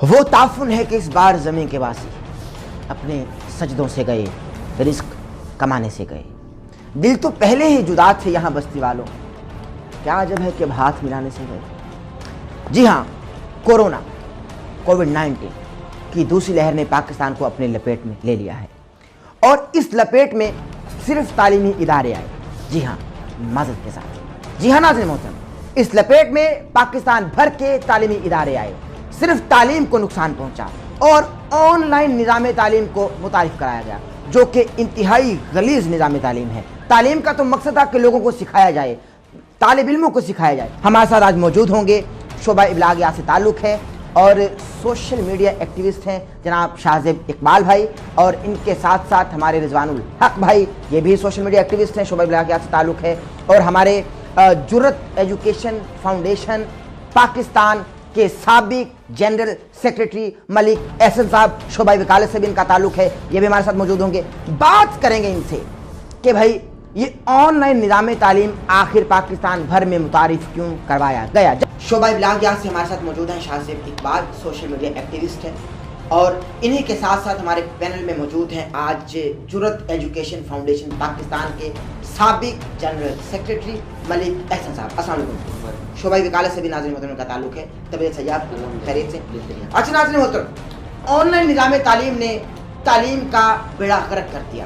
وہ تعفن ہے کہ اس بار زمین کے واسی اپنے سجدوں سے گئے، رزق کمانے سے گئے۔ دل تو پہلے ہی جدا تھے یہاں بستی والوں، کیا عجب ہے کہ اب ہاتھ ملانے سے گئے۔ جی ہاں، کورونا کووڈ-19 کی دوسری لہر نے پاکستان کو اپنے لپیٹ میں لے لیا ہے، اور اس لپیٹ میں صرف تعلیمی ادارے آئے۔ جی ہاں، معذرت کے ساتھ، جی ہاں ناظرین محترم، اس لپیٹ میں پاکستان بھر کے تعلیمی ادارے آئے، صرف تعلیم کو نقصان پہنچا اور آن لائن نظام تعلیم کو متعارف کرایا گیا، جو کہ انتہائی غلیظ نظام تعلیم ہے۔ تعلیم کا تو مقصد تھا کہ لوگوں کو سکھایا جائے، طالب علموں کو سکھایا جائے۔ ہمارے ساتھ آج موجود ہوں گے، شعبہ ابلاغیات سے تعلق ہے اور سوشل میڈیا ایکٹیوسٹ ہیں جناب شاہزیب اقبال بھائی، اور ان کے ساتھ ساتھ ہمارے رضوان الحق بھائی، یہ بھی سوشل میڈیا ایکٹیوسٹ ہیں، شعبہ ابلاغیات سے تعلق ہے، اور ہمارے جرت ایجوکیشن فاؤنڈیشن پاکستان کے سابق جنرل سیکریٹری ملک احسن صاحب، شعبہ وکالت سے بھی ان کا تعلق ہے، یہ بھی ہمارے ساتھ موجود ہوں گے۔ بات کریں گے ان سے کہ بھائی یہ آن لائن نظام تعلیم آخر پاکستان بھر میں متعارف کیوں کروایا گیا۔ شعبہ ابلاغیات سے ہمارے ساتھ موجود ہیں Shahzeb Iqbal, social media activist ہیں، اور انہی کے ساتھ ساتھ ہمارے پینل میں موجود ہیں آج جرت ایجوکیشن فاؤنڈیشن پاکستان کے سابق جنرل سیکریٹری ملک احسن صاحب۔ السلام علیکم۔ شعبہ وکالت سے بھی ناظرین محترم کا تعلق ہے، طبیعت سیاحت خیریت سے؟ اچھا ناظرین محترم، آن لائن نظام تعلیم نے تعلیم کا بیڑا غرق کر دیا۔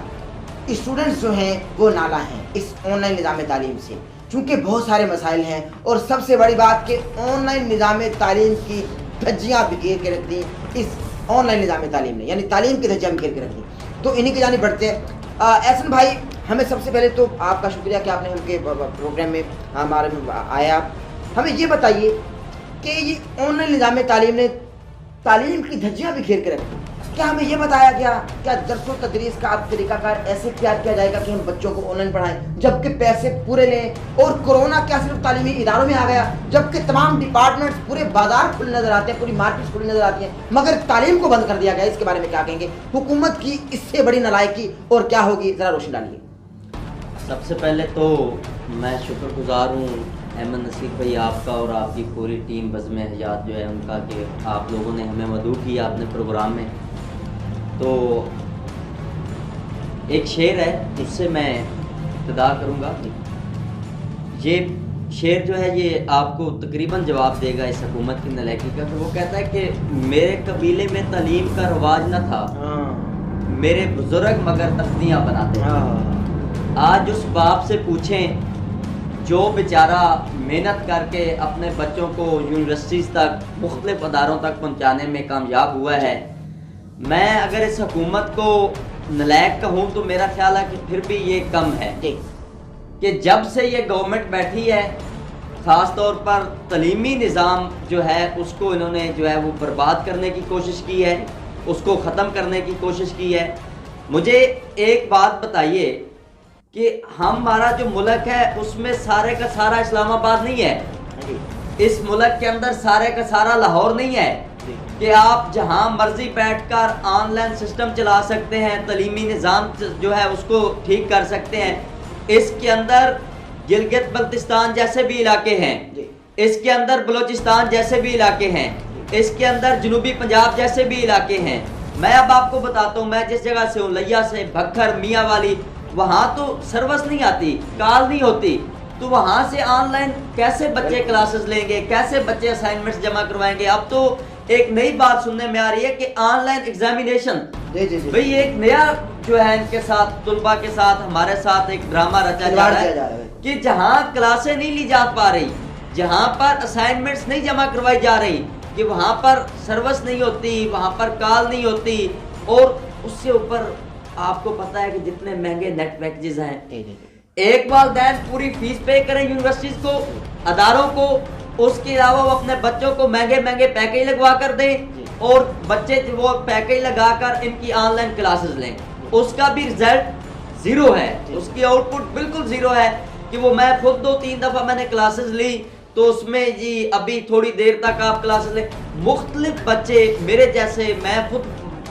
اسٹوڈنٹس جو ہیں وہ نالاں ہیں اس آن لائن نظام تعلیم سے، چونکہ بہت سارے مسائل ہیں، اور سب سے بڑی بات کہ آن لائن نظام تعلیم کی دھجیاں بکھیر کے رکھ دیں اس آن لائن نظام تعلیم نے، یعنی تعلیم کی دھجیاں بکھیر کے رکھ دیں۔ تو انہی کی جانب بڑھتے ہیں۔ احسن بھائی، ہمیں سب سے پہلے تو آپ کا شکریہ کہ آپ نے ان کے پروگرام میں ہمارے آیا۔ ہمیں یہ بتائیے کہ یہ آن لائن نظام تعلیم نے تعلیم کی دھجیاں بکھیر کے رکھ دیں، کیا ہمیں یہ بتایا گیا کیا درس و تدریس کا اب طریقہ کار ایسے اختیار کیا جائے گا کہ ہم بچوں کو آن لائن پڑھائیں جبکہ پیسے پورے لیں؟ اور کورونا کیا صرف تعلیمی اداروں میں آ گیا جبکہ تمام ڈپارٹمنٹس، پورے بازار کھلے نظر آتے ہیں، پوری مارکیٹس کھلی نظر آتی ہیں، مگر تعلیم کو بند کر دیا گیا؟ اس کے بارے میں کیا کہیں گے؟ حکومت کی اس سے بڑی نالائکی اور کیا ہوگی، ذرا روشن ڈالیے۔ سب سے پہلے تو میں شکر گزار ہوں احمد نصیر بھائی آپ کا اور آپ کی پوری ٹیم بزم حیات جو ہے ان کا، کہ آپ لوگوں نے ہمیں مدعو کیا اپنے پروگرام میں۔ تو ایک شعر ہے، اس سے میں ابتدا کروں گا۔ یہ شعر جو ہے یہ آپ کو تقریباً جواب دے گا اس حکومت کی نالائکی کا، کہ وہ کہتا ہے کہ میرے قبیلے میں تعلیم کا رواج نہ تھا، میرے بزرگ مگر تختیاں بناتے تھے۔ آج اس باپ سے پوچھیں جو بیچارہ محنت کر کے اپنے بچوں کو یونیورسٹیز تک، مختلف اداروں تک پہنچانے میں کامیاب ہوا ہے۔ میں اگر اس حکومت کو نالائق کہوں تو میرا خیال ہے کہ پھر بھی یہ کم ہے، کہ جب سے یہ گورنمنٹ بیٹھی ہے خاص طور پر تعلیمی نظام جو ہے اس کو انہوں نے جو ہے وہ برباد کرنے کی کوشش کی ہے، اس کو ختم کرنے کی کوشش کی ہے۔ مجھے ایک بات بتائیے کہ ہمارا جو ملک ہے اس میں سارے کا سارا اسلام آباد نہیں ہے، اس ملک کے اندر سارے کا سارا لاہور نہیں ہے کہ آپ جہاں مرضی بیٹھ کر آن لائن سسٹم چلا سکتے ہیں، تعلیمی نظام جو ہے اس کو ٹھیک کر سکتے ہیں۔ اس کے اندر گلگت بلتستان جیسے بھی علاقے ہیں، اس کے اندر بلوچستان جیسے بھی علاقے ہیں، اس کے اندر جنوبی پنجاب جیسے بھی علاقے ہیں۔ میں اب آپ کو بتاتا ہوں، میں جس جگہ سے ہوں، لیا سے بکھر میاں والی، وہاں تو سروس نہیں آتی، کال نہیں ہوتی، تو وہاں سے آن لائن کیسے بچے کلاسز لیں گے، کیسے بچے اسائنمنٹس جمع کروائیں گے؟ اب تو ایک نئی بات سننے میں آ رہی ہے کہ آن لائن ایگزامینیشن، بھئی ایک نیا جو ہے ان کے ساتھ، طلباء کے ساتھ، ہمارے ساتھ ایک ڈرامہ رچا جا رہا ہے کہ جہاں کلاسیں نہیں لی جا پا رہی، جہاں پر اسائنمنٹس نہیں جمع کروائی جا رہی، کہ وہاں پر سروس نہیں ہوتی، وہاں پر کال نہیں ہوتی، اور اس سے اوپر آپ کو پتا ہے کہ جتنے مہنگے نیٹ پیکیجز ہیں، ایک والدین پوری فیس پے کریں یونیورسٹیز کو، اداروں کو، اس کے علاوہ وہ اپنے بچوں کو مہنگے مہنگے پیکیج لگوا کر دیں، اور بچے وہ پیکیج لگا کر ان کی آن لائن کلاسز لیں، اس کا بھی رزلٹ زیرو ہے، اس کی آؤٹ پٹ بالکل زیرو ہے۔ کہ وہ میں خود 2-3 دفعہ میں نے کلاسز لی تو اس میں جی ابھی تھوڑی دیر تک آپ کلاسز لیں، مختلف بچے میرے جیسے، میں خود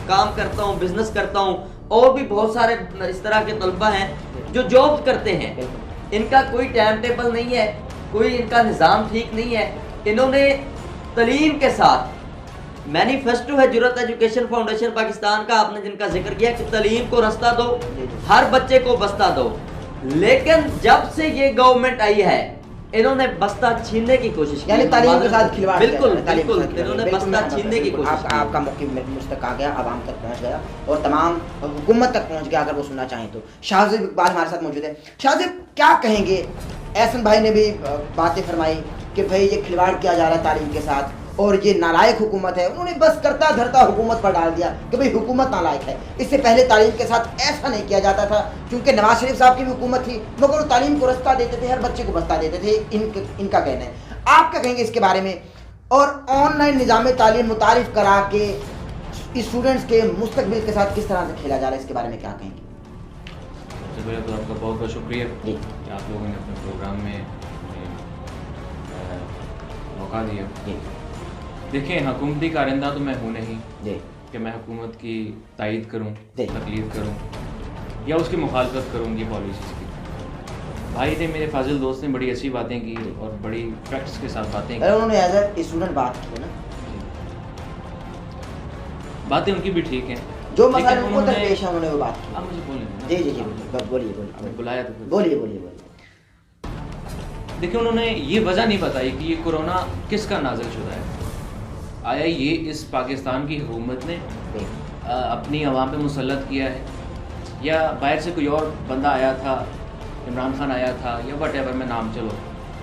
کام کرتا ہوں، بزنس کرتا ہوں، اور بھی بہت سارے اس طرح کے طلبہ ہیں جو جاب کرتے ہیں، ان کا کوئی ٹائم ٹیبل نہیں ہے، کوئی ان کا نظام ٹھیک نہیں ہے۔ انہوں نے تعلیم کے ساتھ مینیفیسٹو ہے جرأت ایجوکیشن فاؤنڈیشن پاکستان کا, آپ نے جن کا ذکر کیا کہ تعلیم کو رستہ دو, ہر بچے کو بستہ دو, لیکن جب سے یہ گورنمنٹ آئی ہے انہوں نے بستہ چھیننے کی کوشش کی, یعنی تعلیم کے ساتھ کھلواڑ, بالکل بالکل انہوں نے بستہ چھیننے کی کوشش کی. آپ کا موقف مجھ تک آ گیا, عوام تک پہنچ گیا اور تمام حکومت تک پہنچ گیا اگر وہ سننا چاہیں تو. شاہزیب اقبال ہمارے ساتھ موجود ہے. شاہزیب کیا کہیں گے؟ احسن بھائی نے بھی باتیں فرمائی کہ بھائی یہ کھلواڑ کیا جا رہا ہے تعلیم کے ساتھ اور یہ نالائق حکومت ہے. انہوں نے بس کرتا دھرتا حکومت پر ڈال دیا کہ بھئی حکومت نالائق ہے. اس سے پہلے تعلیم کے ساتھ ایسا نہیں کیا جاتا تھا, کیونکہ نواز شریف صاحب کی بھی حکومت تھی مگر وہ تعلیم کو رستہ دیتے تھے, ہر بچے کو بستہ دیتے تھے. ان کا کہنا ہے, آپ کیا کہیں گے اس کے بارے میں؟ اور آن لائن نظام تعلیم متعارف کرا کے اسٹوڈنٹس کے مستقبل کے ساتھ کس طرح سے کھیلا جا رہا ہے, اس کے بارے میں کیا کہیں گے؟ سب سے پہلے تو آپ کا بہت بہت شکریہ کہ آپ لوگوں نے اپنے پروگرام میں موقع دیا. دیکھیں, حکومتی کارندہ تو میں ہوں نہیں کہ میں حکومت کی تائید کروں, تقلید کروں یا اس کی مخالفت کروں گی پالیسیز کی. بھائی نے, میرے فاضل دوست نے بڑی اچھی باتیں کی اور بڑی فیکٹس کے ساتھ باتیں کی. انہوں نے ایز اے اسٹوڈنٹ بات کی نا, باتیں ان کی بھی ٹھیک ہیں, جو مسائل ان کو درپیش ہیں انہوں نے وہ بات کی. آپ مجھے بولیں. جی جی جی بولیے بلایا تو بولیے بولیے بولیے. دیکھیں, انہوں نے یہ وجہ نہیں بتائی کہ یہ کورونا کس کا نازل شدہ ہے. آیا یہ اس پاکستان کی حکومت نے اپنی عوام پہ مسلط کیا ہے, یا باہر سے کوئی اور بندہ آیا تھا, عمران خان آیا تھا, یا وٹ ایور, میں نام چلو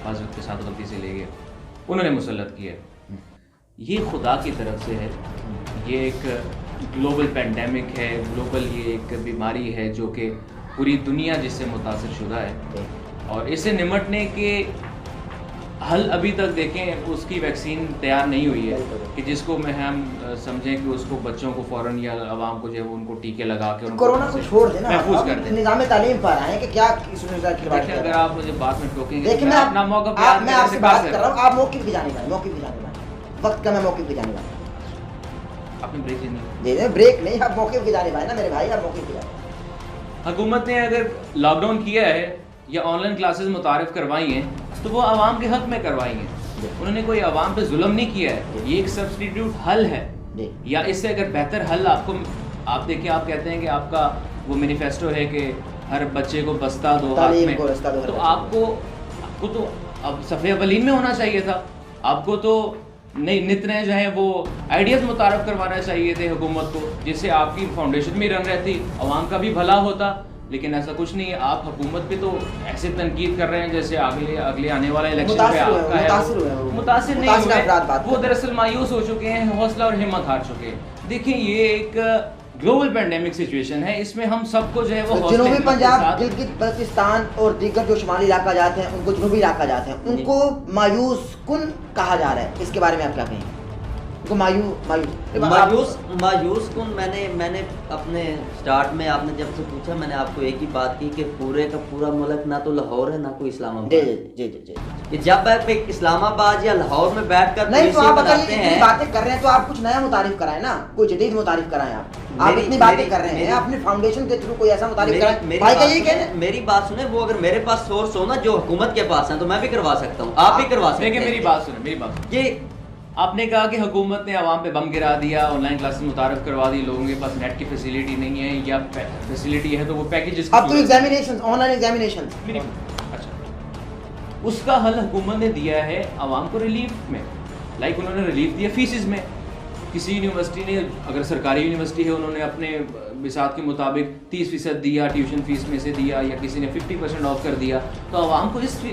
حضرت کے ساتھ غلطی سے لے گئے, انہوں نے مسلط کیا ہے. یہ خدا کی طرف سے ہے. یہ ایک گلوبل پینڈیمک ہے, گلوبل یہ ایک بیماری ہے جو کہ پوری دنیا جس سے متاثر شدہ ہے, اور اسے نمٹنے کے حل ابھی تک دیکھیں اس کی ویکسین تیار نہیں ہوئی ہے کہ جس کو میں ہم سمجھیں کہ اس کو بچوں کو فوراً یا عوام کو جو ہے وہ ان کو ٹیکے لگا کے کورونا کو چھوڑ دینا, محفوظ کر دیں. نظام تعلیم پر آئے کہ کیا دیکھیں, اگر آپ مجھے بات میں ٹوکیں گے, دیکھیں میں اپنا موقع میں آپ سے بات کر رہا ہوں, آپ موقف کی جانب آئے, موقف کی جانب آئے, وقت کا میں موقف کی جانب آئے. آپ نے بریک نہیں, بریک نہیں, آپ موقف کی جانب آئے نا میرے بھائی, آپ موقف کی جانب. حکومت نے اگر لاک ڈاؤن کیا ہے یا آن لائن کلاسز متعارف کروائی ہیں تو وہ عوام کے حق میں کروائی ہیں. انہوں نے کوئی عوام پہ ظلم نہیں کیا ہے. یہ ایک سبسٹیٹیوٹ حل ہے, یا اس سے اگر بہتر حل آپ دیکھیں, آپ کہتے ہیں کہ آپ کا وہ مینیفیسٹو ہے کہ ہر بچے کو بستہ دو ہاتھ میں, تو آپ کو تو اب صفحے اولین میں ہونا چاہیے تھا. آپ کو تو نت نئے جو ہیں وہ آئیڈیاز متعارف کروانا چاہیے تھے حکومت کو, جس سے آپ کی فاؤنڈیشن بھی رن رہتی, عوام کا بھی بھلا ہوتا. لیکن ایسا کچھ نہیں ہے. آپ حکومت پہ تو ایسے تنقید کر رہے ہیں جیسے اگلے آنے والا الیکشن پہ آپ کا ہے. متاثر نہیں ہوئے, وہ دراصل مایوس ہو چکے ہیں, حوصلہ اور ہمت ہار چکے ہیں. دیکھیں, یہ ایک گلوبل پینڈیمک سچویشن ہے, اس میں ہم سب کو جو ہے وہ جنوبی پنجاب, گلگت بلتستان اور دیگر جو شمالی علاقہ جاتے ہیں ان کو جنوبی علاقہ جاتے ہیں, ان کو مایوس کن کہا جا رہا ہے. اس کے بارے میں آپ کیا کہیں؟ مایوس کن. میں نے اپنے سٹارٹ میں آپ نے جب سے پوچھا, میں نے آپ کو ایک ہی بات کی کہ پورے کا پورا ملک نہ تو لاہور ہے نہ کوئی اسلام آباد. کہ جب آپ ایک اسلام آباد یا لاہور میں بیٹھ کر نہیں, تو آپ اگر یہ باتیں کر رہے ہیں تو آپ کچھ نیا متعارف کرائیں نا, کوئی جدید متعارف کرائیں. آپ اتنی باتیں کر رہے ہیں, اپنی فاؤنڈیشن کے تھرو کوئی ایسا متعارف کرائیں. بھائی کا یہ کہنا ہے, میری بات سنیں, وہ اگر میرے پاس سورس ہو نا جو حکومت کے پاس ہیں تو میں بھی کروا سکتا ہوں, آپ بھی کروا سکتے ہیں. میری بات سنیں. یہ آپ نے کہا کہ حکومت نے عوام پہ بم گرا دیا, آن لائن کلاسز متعارف کروا دی, لوگوں کے پاس نیٹ کی فیسلٹی نہیں ہے, یا فیسلٹی ہے تو وہ پیکیجز اب تو ایگزامینیشن, آن لائن ایگزامینیشن. اچھا, اس کا حل حکومت نے دیا ہے عوام کو ریلیف میں. لائک انہوں نے ریلیف دیا فیسز میں. کسی یونیورسٹی نے, اگر سرکاری یونیورسٹی ہے, انہوں نے اپنے بساط کے مطابق 30% دیا ٹیوشن فیس میں سے دیا, یا کسی نے 50% آف کر دیا, تو عوام کو اس میں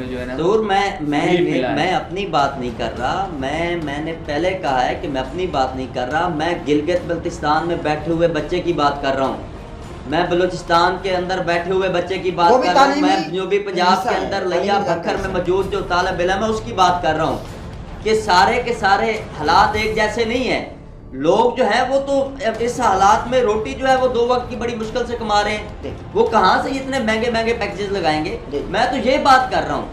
جو ہے نا ضرور. میں اپنی بات نہیں کر رہا, میں نے پہلے کہا ہے کہ میں اپنی بات نہیں کر رہا, میں گلگت بلتستان میں بیٹھے ہوئے بچے کی بات کر رہا ہوں, میں بلوچستان کے اندر بیٹھے ہوئے بچے کی بات کر رہا ہوں, میں جنوبی پنجاب کے اندر لیا بکھر میں موجود جو طالب علم ہے اس کی بات کر رہا ہوں کہ سارے کے سارے حالات ایک جیسے نہیں ہیں. لوگ جو ہے وہ تو اس حالات میں روٹی جو ہے وہ 2 وقت کی بڑی مشکل سے کما رہے ہیں, وہ کہاں سے اتنے مہنگے پیکیجز لگائیں گے. میں تو یہ بات کر رہا ہوں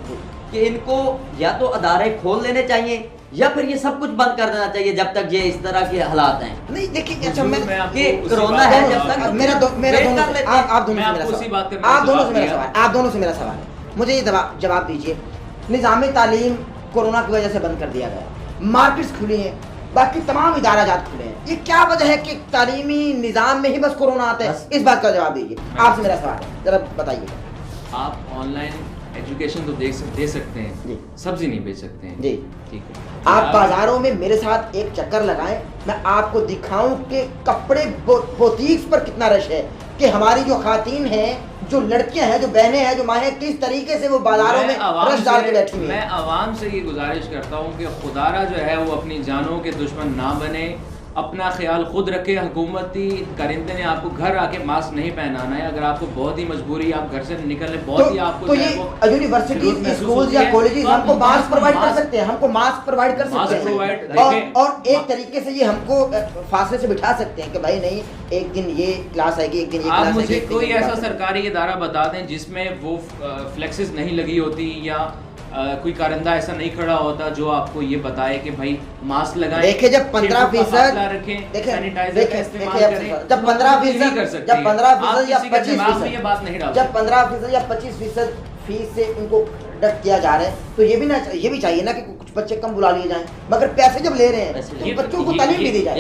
کہ ان کو یا تو ادارے کھول لینے چاہیے یا پھر یہ سب کچھ بند کر دینا چاہیے جب تک یہ اس طرح کے حالات ہیں. نہیں دیکھیے, اچھا میں کہ کرونا ہے جب تک آپ دونوں سے میرا سوال ہے, مجھے یہ جواب دیجیے. نظام تعلیم کورونا کی وجہ سے بند کر دیا گیا, مارکیٹس کھلی ہیں, باقی تمام ادارہ جات کھلے ہیں. یہ کیا وجہ ہے کہ تعلیمی نظام میں ہی بس کورونا آتا ہے؟ اس بات کا جواب دیجیے. آپ سے میرا سوال ہے, ذرا بتائیے. آپ آن لائن ایجوکیشن تو دے سکتے ہیں جی, سبزی نہیں بیچ سکتے ہیں. جی ٹھیک ہے, آپ بازاروں میں میرے ساتھ ایک چکر لگائیں, میں آپ کو دکھاؤں کہ کپڑے بوتیکس پر کتنا رش ہے, کہ ہماری جو خواتین ہیں, جو لڑکیاں ہیں, جو بہنیں ہیں, جو مائیں, کس طریقے سے وہ بازاروں میں رش ڈال کے بیٹھی ہوئی ہیں. میں عوام سے یہ گزارش کرتا ہوں کہ خدارہ جو ہے وہ اپنی جانوں کے دشمن نہ بنے, اپنا خیال خود رکھے. حکومتی کرندے نے آپ کو گھر آ کے ماسک نہیں پہنانا ہے. اگر آپ کو بہت ہی مجبوری, آپ گھر سے نکلنے بہت ہی آپ کو تو یہ یونیورسٹیز, اسکولز یا کالجز ہم کو ماسک پرووائڈ کر سکتے ہیں, ہم کو ماسک پرووائڈ کر سکتے ہیں, اور ایک طریقے سے یہ ہم کو فاصلے سے بٹھا سکتے ہیں کہ بھائی نہیں, ایک دن یہ کلاس آئے گی, ایک دن یہ کلاس آئے گی. آپ مجھے کوئی ایسا سرکاری ادارہ بتا دیں جس میں وہ فلیکسز نہیں لگی ہوتی, یا کوئی کارندہ ایسا نہیں کھڑا ہوتا جو آپ کو یہ بتائے کہ بھائی ماسک لگائیں. دیکھیں جب 15% رکھیں, دیکھیں سینیٹائزر کا استعمال کریں, جب 15% یا 25%, یہ بات نہیں ڈال, جب 15% یا 25% فیس سے ان کو ڈٹ کیا جا رہا ہے, تو یہ بھی چاہیے نا کہ کچھ بچے کم بلا لیے جائیں, مگر پیسے جب لے رہے ہیں تو بچوں کو تعلیم بھی دی جائے.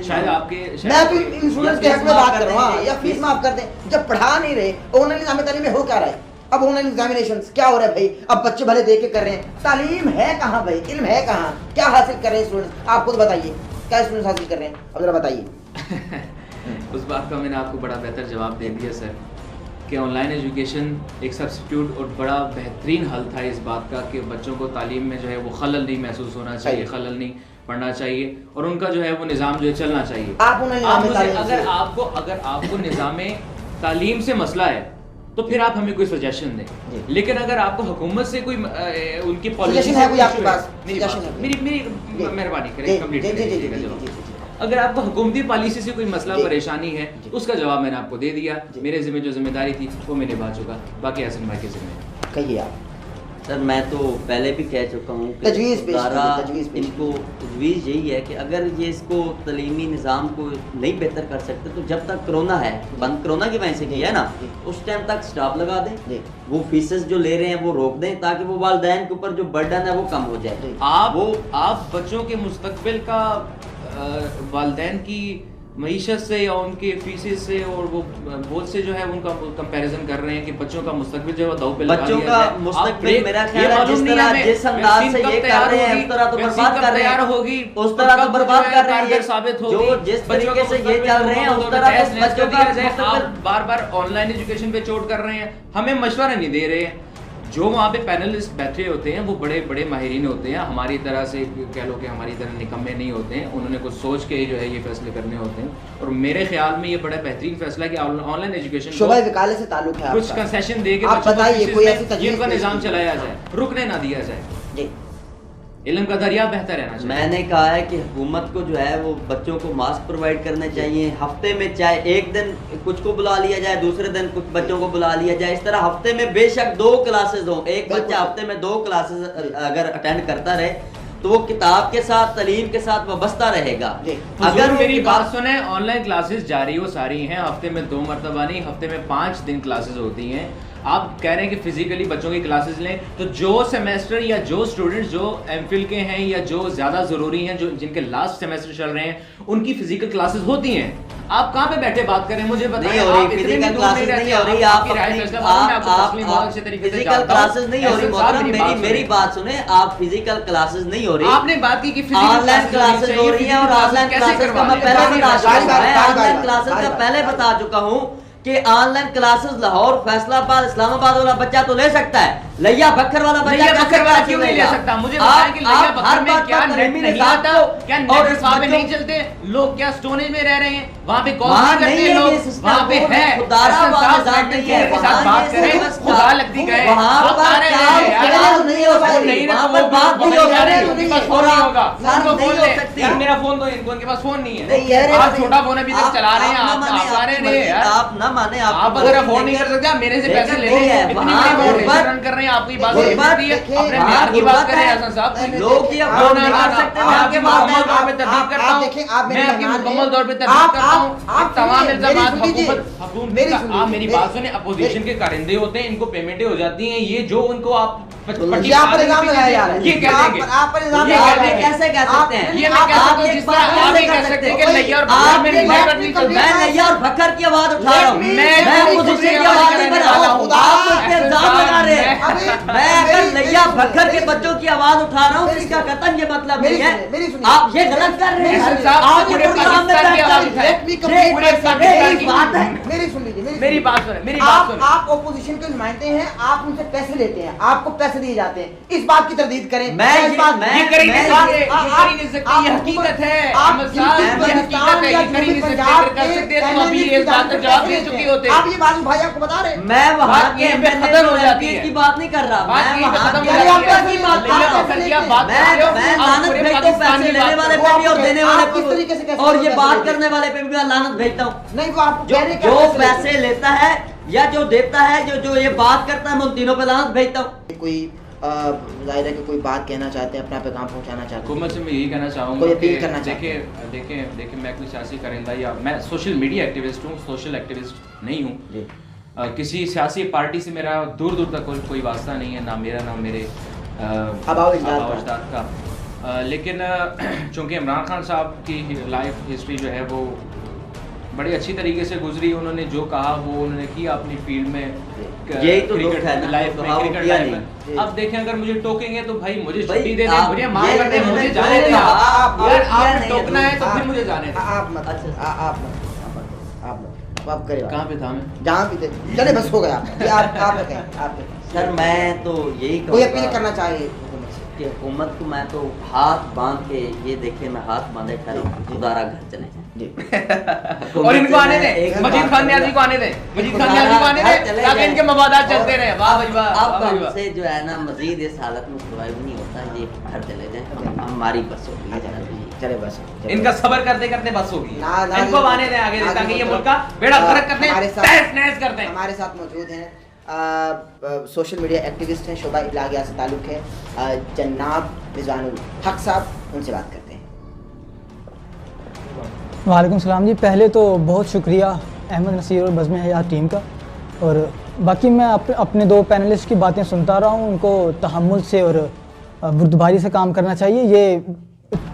شاید آپ کے, میں تو ان اسٹوڈنٹس کے حق میں بات کر رہا ہوں, یا فیس معاف کر دیں. جب پڑھا نہیں رہے, آن لائن نظام تعلیم میں ہو کیا رہا ہے, اب آن لائن ایگزامینیشنز کیا ہو رہا ہے بھائی, اب بچے بھلے دے کے کر رہے ہیں, تعلیم ہے کہاں بھائی, علم ہے کہاں, کیا حاصل کر رہے ہیں اسٹوڈنٹس, آپ خود بتائیے کیا اسٹوڈنٹس حاصل کر رہے ہیں, اب ذرا بتائیے. اس بات کا میں نے آپ کو بڑا بہتر جواب دے دیا سر, کہ آن لائن ایجوکیشن ایک سبسٹیٹیوٹ اور بڑا بہترین حل تھا اس بات کا کہ بچوں کو تعلیم میں جو ہے وہ خلل نہیں محسوس ہونا چاہیے, خلل نہیں پڑھنا چاہیے, اور ان کا جو ہے وہ نظام جو ہے چلنا چاہیے. اگر آپ کو نظام تعلیم سے مسئلہ ہے تو پھر آپ ہمیں کوئی سجیشن دیں, لیکن اگر آپ کو حکومت سے کوئی ان کی پالیسی ہے, میری مہربانی کریں کمپلیٹ کریے گا. اگر آپ کو حکومتی پالیسی سے کوئی مسئلہ پریشانی ہے, اس کا جواب میں نے آپ کو دے دیا. میرے ذمہ جو ذمہ داری تھی وہ میں نبھا چکا, باقی حسن بھائی کے ذمہ. کہیے آپ. سر میں تو پہلے بھی کہہ چکا ہوں کہ ان کو تجویز یہی ہے کہ اگر یہ اس کو تعلیمی نظام کو نہیں بہتر کر سکتے تو جب تک کرونا ہے, بند کرونا کی وجہ سے کیا ہے نا, اس ٹائم تک سٹاپ لگا دیں, وہ فیسز جو لے رہے ہیں وہ روک دیں, تاکہ وہ والدین کے اوپر جو برڈن ہے وہ کم ہو جائے. آپ بچوں کے مستقبل کا والدین کی معیشت سے یا ان کے فیسز سے اور وہ بوجھ سے جو ہے ان کا کمپیریزن کر رہے ہیں کہ بچوں کا مستقبل جو ہے داؤ پہ لگا دیا جائے. بچوں کا مستقبل میرا خیال ہے جس طرح جس انداز سے یہ کر رہے ہیں اس طرح تو برباد کر رہے ہیں, اس طرح تو برباد کر رہے ہیں, جو جس طریقے سے یہ چل رہے ہیں اس طرح تو بچوں کا آپ بار بار آن لائن ایجوکیشن پہ چوٹ کر رہے ہیں, ہمیں مشورہ نہیں دے رہے ہیں. جو وہاں پہ پینلسٹ بیٹھے ہوتے ہیں وہ بڑے بڑے ماہرین ہوتے ہیں, ہماری طرح سے کہہ لو کہ ہماری طرح نکمے نہیں ہوتے ہیں. انہوں نے کچھ سوچ کے جو ہے یہ فیصلے کرنے ہوتے ہیں, اور میرے خیال میں یہ بڑا بہترین فیصلہ ہے کہ آن لائن ایجوکیشن شعبہ وکالت سے تعلق ہے, کچھ کنسیشن دے کے آپ بتائیے کوئی ایسی تجویز کا نظام چلایا جائے, رکنے نہ دیا جائے. جی, علم کا دریا بہتر رہنا چاہیے. میں نے کہا ہے کہ حکومت کو جو ہے وہ بچوں کو ماسک پرووائڈ کرنے چاہیے. ہفتے میں چاہے ایک دن کچھ کو بلا لیا جائے, دوسرے دن کچھ بچوں کو بلا لیا جائے, اس طرح ہفتے میں بے شک 2 کلاسز ہوں. ایک بچہ ہفتے میں 2 کلاسز اگر اٹینڈ کرتا رہے تو وہ کتاب کے ساتھ, تعلیم کے ساتھ وابستہ رہے گا. اگر میری بات سنیں, آن لائن کلاسز جاری و ساری ہیں, ہفتے میں 2 مرتبہ نہیں, ہفتے میں 5 دن کلاسز ہوتی ہیں. آپ کہہ رہے ہیں کہ فزیکلی بچوں کی کلاسز لیں, تو جو سیمیسٹر یا جو اسٹوڈنٹس جو ایم فل کے ہیں یا جو زیادہ ضروری ہیں, جو جن کے لاسٹ سیمیسٹر چل رہے ہیں, ان کی فزیکل کلاسز ہوتی ہیں. آپ کہاں پہ بیٹھے بات کریں, مجھے بتائیں. فزیکل کلاسز نہیں ہو رہی, آپ فزیکل کلاسز نہیں ہو رہی محترم, میری بات سنیں, آپ فزیکل کلاسز نہیں ہو رہی, آپ نے بات کی کہ آن لائن کلاسز ہو رہی ہیں. اور آن لائن کلاسز کا میں پہلے بتا چکا ہوں کہ آن لائن کلاسز لاہور, فیصلہ آباد, اسلام آباد والا بچہ تو لے سکتا ہے, لیا بکر والا بچہ کیوں نہیں لے سکتا؟ مجھے بتائیں کہ لیا بکر میں کیا نیٹ نہیں آتا, کیا نیٹ وہاں پہ نہیں چلتے, لوگ کیا سٹونیج میں رہ رہے ہیں, وہاں پہ کال نہیں کرتے لوگ, وہاں پہ ہے بات کریں, خدا لگتی گئے میرا فون تو ان کے پاس فون نہیں ہے, آپ چھوٹا فون ابھی تک چلا رہے ہیں, آپ آ رہے ہیں, آپ نہ مانے, آپ اگر افورڈ نہیں کر سکتے میرے سے پیسے لے لیں, رن کر رہے ہیں, آپ کی بات ہے, اپنے معیار کی بات کریں حسن صاحب. لوگ یہ افورڈ نہیں کر سکتے, میں آپ کے مکمل طور پہ تردید کرتا ہوں, میں آپ کی مکمل طور پہ تردید کرتا ہوں. تمام الزامات حکومت, آپ میری بات سنیں, اپوزیشن کے کارندے ہوتے ہیں, ان کو پیمنٹیں ہو جاتی ہیں, یہ جو ان کو آپ یہ آپ پر الزام لگایا جا رہا ہے، یہ کہہ دیں گے، آپ پر الزام یہ لگایا جا رہا ہے۔ کیسے کہہ سکتے ہیں؟ یہ میں کہہ سکتا ہوں جس طرح آپ نہیں کہہ سکتے کہ نیا اور بکر میں فرق نہیں چلتا۔ میں نیا اور بکر کی آواز اٹھا رہا ہوں، میں اپوزیشن کی آواز نہیں بنا رہا ہوں، آپ اس پہ الزام لگا رہے ہیں۔ میں اگر نیا بکر کے بچوں کی آواز اٹھا رہا ہوں تو اس کا قطعاً یہ مطلب نہیں ہے آپ یہ غلط کر رہے ہیں۔ آپ پورے پاکستان کی آواز اٹھائیں، پورے پاکستان کی بات ہے۔ میری سن لیجیے، میری بات سنیں، میری بات سنیں۔ آپ اپوزیشن کے نمائندے ہیں، آپ ان سے پیسے لیتے ہیں، آپ کو پیسے دیے جاتے ہیں، اس بات کی تردید کریں۔ یہ کریں یہ حقیقت ہے، احمد صاحب یہ حقیقت ہے، یہ کریں سے فکر کر سکتے ہیں تو ابھی اس بات کا جواب دے چکے ہوتے ہیں۔ آپ یہ بات بھائی آپ کو بتا رہے ہیں، میں وہاں بات یہیں پہ ختم ہو جاتی ہے، کی بات نہیں کر رہا، بات میں یہیں پہ وہاں ختم کی ہو جاتی ہے۔ بات کر رہا ہوں۔ میں لعنت بھیجتا ہوں پیسے لینے والے پہ بھی اور دینے والے پہ بھی، اور یہ بات کرنے والے پہ بھی میں لعنت بھیجتا ہوں۔ نہیں وہ آپ جو پیسے لیتا ہے یا جو دیتا ہے، جو یہ بات کرتا ہے، میں ان تینوں پہ لعنت بھیجتا ہوں۔ کوئی ظاہر ہے کہ کوئی بات کہنا چاہتے ہیں، اپنا پیغام پہنچانا چاہتے ہیں، حکومت سے میں یہی کہنا چاہوں گا کہ دیکھیں میں کوئی سیاسی کرندہ یا میں سوشل میڈیا ایکٹیوسٹ ہوں، سوشل ایکٹیوسٹ نہیں ہوں۔ کسی سیاسی پارٹی سے میرا دور دور تک کوئی واسطہ نہیں ہے، نہ میرا نہ میرے آباء و اجداد کا۔ لیکن چونکہ عمران خان صاحب کی لائف ہسٹری جو ہے وہ بڑی اچھی طریقے سے گزری، انہوں نے جو کہا وہ انہوں نے کیا اپنی فیلڈ میں، یہی تو دکھ ہے لائف میں، کرکٹ لائف میں۔ اب دیکھیں اگر مجھے ٹوکیں گے تو بھائی مجھے چھٹی دے دیں، مجھے معاف کر دیں، مجھے جانے دیں۔ یار آپ نے ٹوکنا ہے تو پھر مجھے جانے دیں۔ آپ کرے کہاں پہ تھا میں؟ جہاں بھی تھے، چلے بس ہو گیا۔ آپ سر میں تو یہی کوئی کہوں اپیل گا کرنا چاہیے حکومت سے کہ حکومت کو میں تو ہاتھ باندھ کے یہ دیکھیں، میں ہاتھ باندھے کھڑا ہوں، خدارا گھر چلے جائیں۔ اور ان کو آنے دیں، مجید خان نیازی کو آنے دیں، مجید خان نیازی کو آنے دیں تاکہ ان کے مفادات چلتے رہیں۔ واہ بھائی واہ۔ اب ہم سے جو ہے نا مزید اس حالت میں سروائیو نہیں ہوتا، یہ گھر چلے جائیں، ہماری بس ہوگی۔ چلے بس ان کا صبر کرتے کرتے بس ہوگی، ان کو آنے دیں آگے دیں تاکہ یہ ملک کا بیڑا غرق کرتے ہیں، تہس نہس کرتے ہیں۔ ہمارے ساتھ موجود ہیں سوشل میڈیا ایکٹیوسٹ ہیں، شعبہ ابلاغیات سے تعلق ہے، جناب رضوان الحق صاحب، ان سے بات کرتے ہیں۔ وعلیکم السلام جی، پہلے تو بہت شکریہ احمد نصیر اور بزم حیات ٹیم کا، اور باقی میں اپنے دو پینلسٹ کی باتیں سنتا رہا ہوں، ان کو تحمل سے اور بردباری سے کام کرنا چاہیے۔ یہ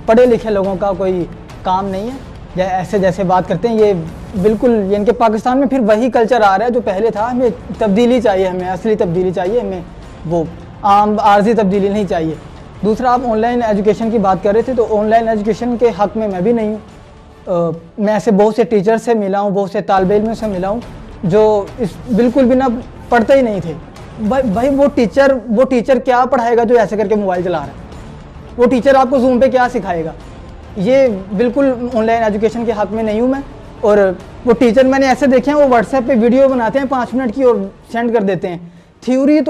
پڑھے لکھے لوگوں کا کوئی کام نہیں ہے، یا ایسے جیسے بات کرتے ہیں، یہ بالکل ان کے پاکستان میں پھر وہی کلچر آ رہا ہے جو پہلے تھا۔ ہمیں تبدیلی چاہیے، ہمیں اصلی تبدیلی چاہیے، ہمیں وہ عام عارضی تبدیلی نہیں چاہیے۔ دوسرا، آپ آن لائن ایجوکیشن کی بات کر رہے تھے، تو آن لائن ایجوکیشن کے حق میں بھی نہیں ہوں۔ میں ایسے بہت سے ٹیچر سے ملا ہوں، بہت سے طالب علموں سے ملا ہوں جو بالکل بھی نہ پڑھتے ہی نہیں تھے۔ بھائی وہ ٹیچر کیا پڑھائے گا جو ایسے کر کے موبائل چلا رہا ہے؟ وہ ٹیچر آپ کو زوم پہ کیا سکھائے گا؟ یہ بالکل آن لائن ایجوکیشن کے حق میں نہیں ہوں میں۔ اور وہ ٹیچر میں نے ایسے دیکھے ہیں، وہ واٹس ایپ پہ ویڈیو بناتے ہیں 5 منٹ کی اور سینڈ کر دیتے ہیں۔ تھیوری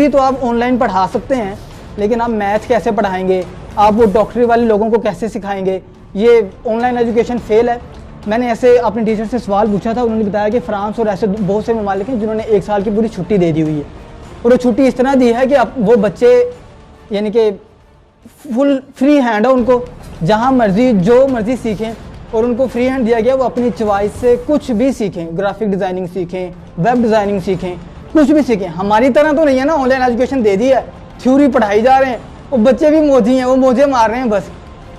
تو آپ آن لائن پڑھا سکتے ہیں، لیکن آپ میتھ کیسے پڑھائیں گے؟ آپ وہ ڈاکٹری والے لوگوں کو کیسے سکھائیں گے؟ یہ آن لائن ایجوکیشن فیل ہے۔ میں نے ایسے اپنے ٹیچر سے سوال پوچھا تھا، انہوں نے بتایا کہ فرانس اور ایسے بہت سے ممالک ہیں جنہوں نے 1 سال کی پوری چھٹی دے دی ہوئی ہے، اور وہ چھٹی اس طرح دی ہے کہ وہ بچے یعنی کہ فل فری ہینڈ ہے، ان کو جہاں مرضی جو مرضی سیکھیں، اور ان کو فری ہینڈ دیا گیا، وہ اپنی چوائس سے کچھ بھی سیکھیں، گرافک ڈیزائننگ سیکھیں، ویب ڈیزائننگ سیکھیں، کچھ بھی سیکھیں۔ ہماری طرح تو نہیں ہے نا، آن لائن ایجوکیشن دے دی ہے، تھیوری پڑھائی جا رہے ہیں، وہ بچے بھی موجی ہیں، وہ موجے مار رہے ہیں بس۔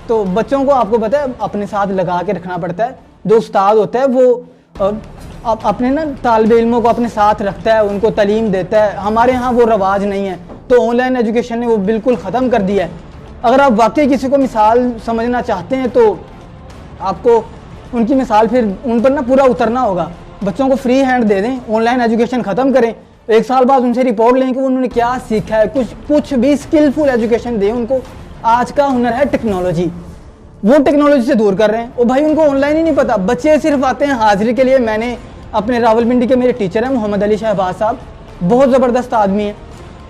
تو بچوں کو آپ کو پتہ ہے اپنے ساتھ لگا کے رکھنا پڑتا ہے۔ جو استاد ہوتا ہے وہ اپنے نا طالب علموں کو اپنے ساتھ رکھتا ہے، ان کو تعلیم دیتا ہے۔ ہمارے ہاں وہ رواج نہیں ہے، تو آن لائن ایجوکیشن نے وہ بالکل ختم کر دیا ہے۔ اگر آپ واقعی کسی کو مثال سمجھنا چاہتے ہیں تو آپ کو ان کی مثال پھر ان پر نا پورا اترنا ہوگا۔ بچوں کو فری ہینڈ دے دیں، آن لائن ایجوکیشن ختم کریں، 1 سال بعد ان سے رپورٹ لیں کہ انہوں نے کیا سیکھا ہے، کچھ بھی اسکلفل ایجوکیشن دیں ان کو۔ آج کا ہنر ہے ٹیکنالوجی، وہ ٹیکنالوجی سے دور کر رہے ہیں، اور بھائی ان کو آن لائن ہی نہیں پتہ، بچے صرف آتے ہیں حاضری کے لیے۔ میں نے اپنے راولپنڈی کے میرے ٹیچر ہیں محمد علی شہباز صاحب، بہت زبردست آدمی ہیں،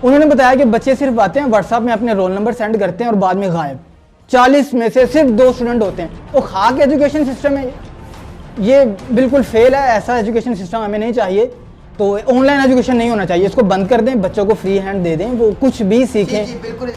انہوں نے بتایا کہ بچے صرف آتے ہیں، واٹس ایپ میں اپنے رول نمبر سینڈ کرتے ہیں اور بعد میں غائب۔ 40 میں سے صرف 2 اسٹوڈنٹ ہوتے ہیں۔ وہ خاک ایجوکیشن سسٹم ہے، یہ بالکل فیل ہے، ایسا ایجوکیشن سسٹم ہمیں نہیں چاہیے۔ تو آن لائن ایجوکیشن نہیں ہونا چاہیے، اس کو بند کر دیں، بچوں کو فری ہینڈ دے دیں، وہ کچھ بھی سیکھیں۔ بالکل